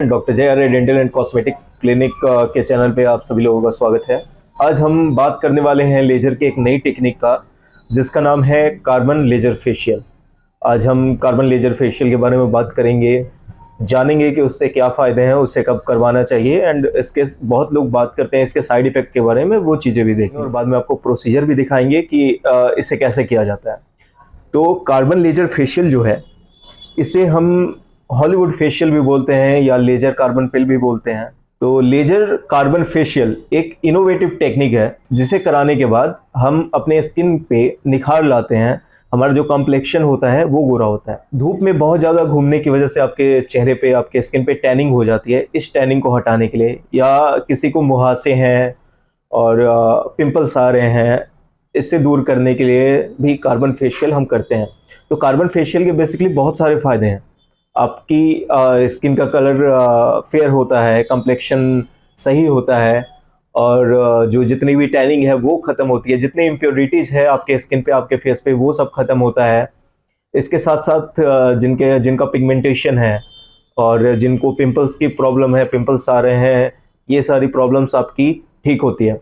Doctor जय आर्य dental and cosmetic clinic के channel पे आप सभी लोगों का स्वागत है। आज हम बात करने वाले हैं लेजर के एक नई टेक्निक का, जिसका नाम है कार्बन लेजर फेशियल। आज हम कार्बन लेजर फेशियल के बारे में बात करेंगे, जानेंगे कि उससे क्या फ़ायदे हैं, उसे कब करवाना चाहिए, एंड इसके बहुत लोग बात करते हैं इसके साइड इफ़ेक्ट के बारे में, वो चीज़ें भी देखेंगे और बाद में आपको प्रोसीजर भी दिखाएंगे कि इसे कैसे किया जाता है। तो कार्बन लेजर फेशियल जो है, इसे हम हॉलीवुड फेशियल भी बोलते हैं या लेजर कार्बन पिल भी बोलते हैं। तो लेजर कार्बन फेशियल एक इनोवेटिव टेक्निक है, जिसे कराने के बाद हम अपने स्किन पे निखार लाते हैं। हमारा जो कॉम्प्लेक्शन होता है वो गोरा होता है। धूप में बहुत ज़्यादा घूमने की वजह से आपके चेहरे पे, आपके स्किन पे टैनिंग हो जाती है। इस टैनिंग को हटाने के लिए, या किसी को मुहासे हैं और पिंपल्स आ रहे हैं, इससे दूर करने के लिए भी कार्बन फेशियल हम करते हैं। तो कार्बन फेशियल के बेसिकली बहुत सारे फ़ायदे हैं। आपकी स्किन का कलर फेयर होता है, कम्प्लेक्शन सही होता है, और जो जितनी भी टैनिंग है वो ख़त्म होती है। जितनी इम्प्योरिटीज़ है आपके स्किन पे, आपके फेस पे, वो सब ख़त्म होता है। इसके साथ साथ जिनका पिगमेंटेशन है और जिनको पिंपल्स की प्रॉब्लम है, पिंपल्स आ रहे हैं, ये सारी प्रॉब्लम्स आपकी ठीक होती है।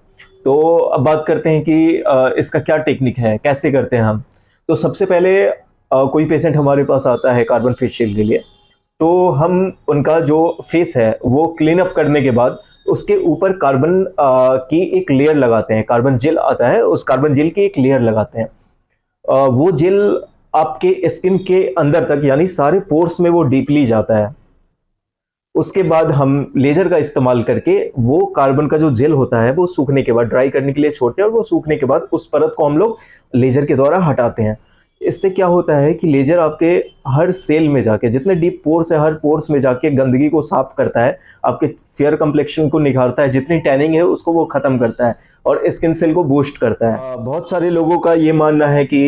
तो अब बात करते हैं कि इसका क्या टेक्निक है, कैसे करते हैं हम। तो सबसे पहले कोई पेशेंट हमारे पास आता है कार्बन फेशियल के लिए, तो हम उनका जो फेस है वो क्लीन अप करने के बाद उसके ऊपर कार्बन की एक लेयर लगाते हैं। कार्बन जेल आता है, उस कार्बन जेल की एक लेयर लगाते हैं। वो जेल आपके स्किन के अंदर तक, यानी सारे पोर्स में वो डीपली जाता है। उसके बाद हम लेजर का इस्तेमाल करके वो कार्बन का जो जेल होता है वो सूखने के बाद ड्राई करने के लिए छोड़ते हैं, और वो सूखने के बाद उस परत को हम लोग लेजर के द्वारा हटाते हैं। इससे क्या होता है कि लेजर आपके हर सेल में जाके, जितने डीप पोर्स है, हर पोर्स में जाके गंदगी को साफ करता है, आपके फेयर कम्प्लेक्शन को निखारता है, जितनी टैनिंग है उसको वो खत्म करता है और स्किन सेल को बूस्ट करता है। बहुत सारे लोगों का ये मानना है कि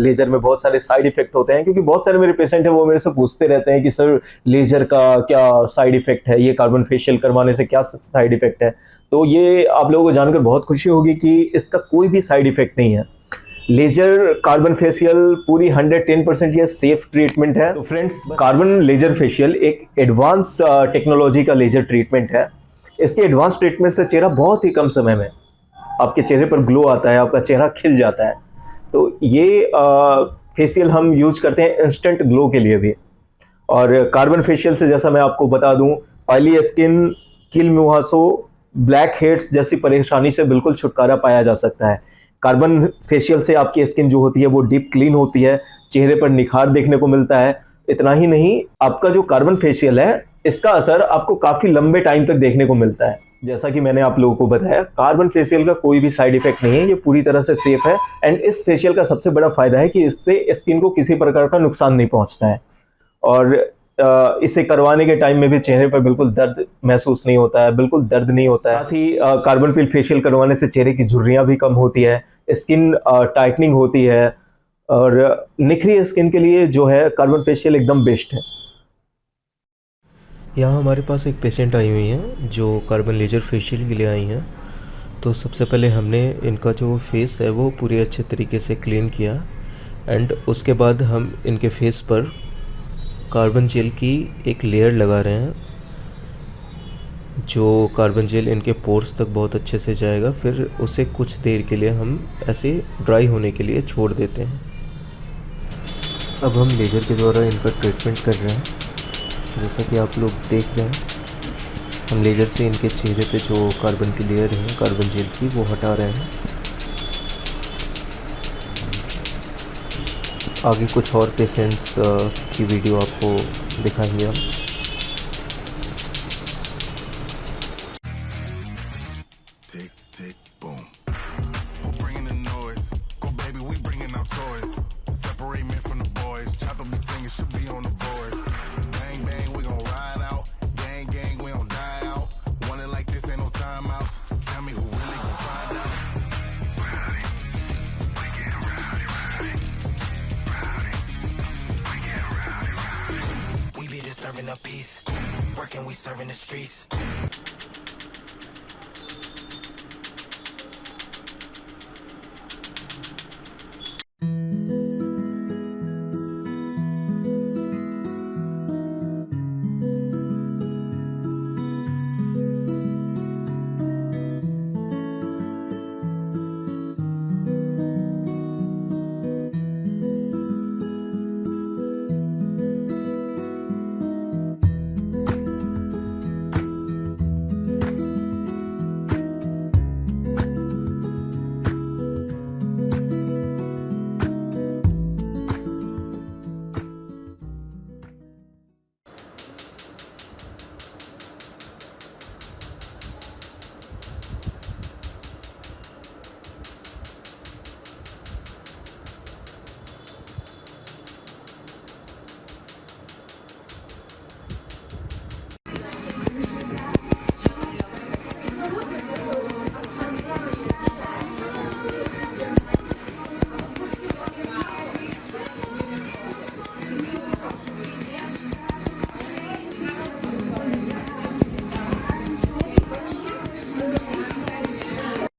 लेजर में बहुत सारे साइड इफेक्ट होते हैं, क्योंकि बहुत सारे मेरे पेशेंट हैं वो मेरे से पूछते रहते हैं कि सर लेजर का क्या साइड इफेक्ट है, ये कार्बन फेशियल करवाने से क्या साइड इफेक्ट है। तो ये आप लोगों को जानकर बहुत खुशी होगी कि इसका कोई भी साइड इफेक्ट नहीं है। लेजर कार्बन फेशियल पूरी 110% ये सेफ ट्रीटमेंट है। तो फ्रेंड्स, कार्बन लेजर फेशियल एक एडवांस टेक्नोलॉजी का लेजर ट्रीटमेंट है। इसके एडवांस ट्रीटमेंट से चेहरा बहुत ही कम समय में आपके चेहरे पर ग्लो आता है, आपका चेहरा खिल जाता है। तो ये फेशियल हम यूज करते हैं इंस्टेंट ग्लो के लिए भी। और कार्बन फेशियल से, जैसा मैं आपको बता दूं, ऑयली स्किन, किल मुहासों, ब्लैक हेड्स जैसी परेशानी से बिल्कुल छुटकारा पाया जा सकता है। कार्बन फेशियल से आपकी स्किन जो होती है वो डीप क्लीन होती है, चेहरे पर निखार देखने को मिलता है। इतना ही नहीं, आपका जो कार्बन फेशियल है, इसका असर आपको काफ़ी लंबे टाइम तक देखने को मिलता है। जैसा कि मैंने आप लोगों को बताया, कार्बन फेशियल का कोई भी साइड इफेक्ट नहीं है, ये पूरी तरह से सेफ है। एंड इस फेशियल का सबसे बड़ा फायदा है कि इससे स्किन को किसी प्रकार का नुकसान नहीं पहुंचता है, और इसे करवाने के टाइम में भी चेहरे पर बिल्कुल दर्द महसूस नहीं होता है, बिल्कुल दर्द नहीं होता है। साथ ही कार्बन पिल फेशियल करवाने से चेहरे की झुर्रियाँ भी कम होती है, स्किन टाइटनिंग होती है, और निखरी स्किन के लिए जो है कार्बन फेशियल एकदम बेस्ट है। यहाँ हमारे पास एक पेशेंट आई हुई हैं जो कार्बन लेजर फेशियल के लिए आई हैं। तो सबसे पहले हमने इनका जो फेस है वो पूरे अच्छे तरीके से क्लीन किया, एंड उसके बाद हम इनके फेस पर कार्बन जेल की एक लेयर लगा रहे हैं, जो कार्बन जेल इनके पोर्स तक बहुत अच्छे से जाएगा। फिर उसे कुछ देर के लिए हम ऐसे ड्राई होने के लिए छोड़ देते हैं। अब हम लेजर के द्वारा इनका ट्रीटमेंट कर रहे हैं। जैसा कि आप लोग देख रहे हैं, हम लेजर से इनके चेहरे पे जो कार्बन की लेयर है कार्बन जेल की, वो हटा रहे हैं। आगे कुछ और पेशेंट्स की वीडियो आपको दिखाएंगे हम। Serving up peace, working, we serving the streets.